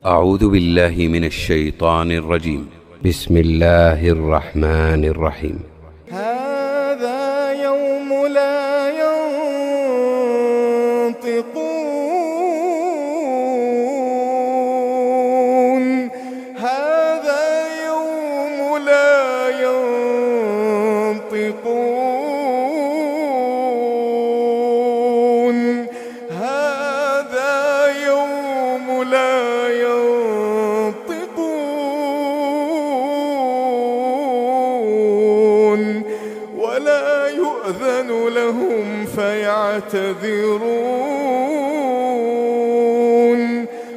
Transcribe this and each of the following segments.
أعوذ بالله من الشيطان الرجيم. بسم الله الرحمن الرحيم. هذا يوم لا ينطقون، هذا يوم لا ينطقون، هذا يوم لا ينطقون، ولا يؤذن لهم فيعتذرون.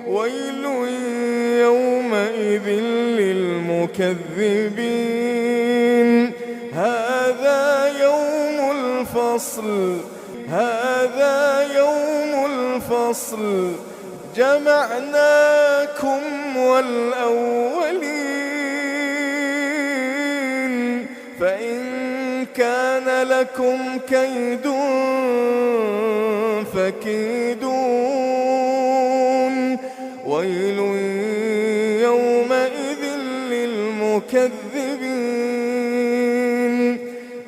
ويل يومئذ للمكذبين. هذا يوم الفصل، هذا يوم الفصل، جمعناكم والأولين، فإن كان لكم كيد فكيدون. ويل يومئذ للمكذبين.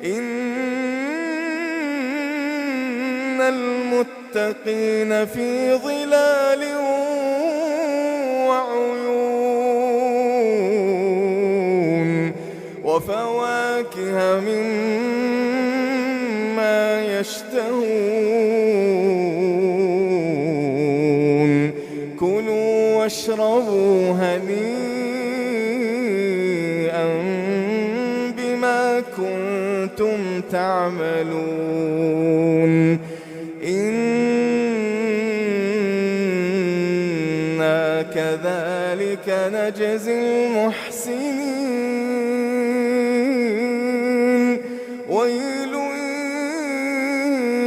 إن المتقين في ظلال وعيون، وفواكه مما يشتهون. كلوا واشربوا هنيئا بما كنتم تعملون. إنا كذلك نجزي المحسنين. ويل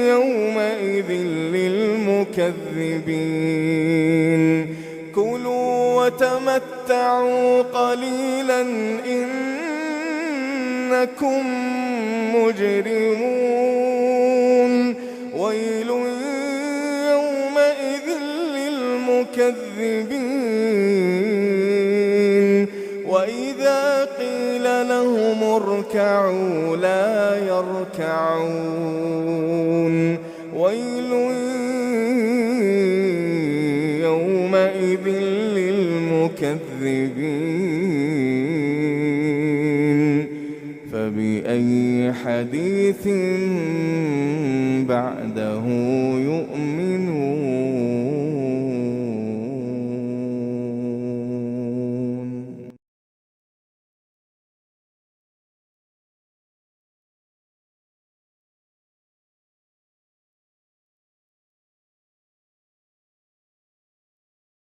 يومئذ للمكذبين. كلوا وتمتعوا قليلا إنكم مجرمون. ويل يومئذ للمكذبين. وإذا قيل لهم اركعوا لا يركعون. ويل يومئذ للمكذبين. فبأي حديث بعده يؤمنون؟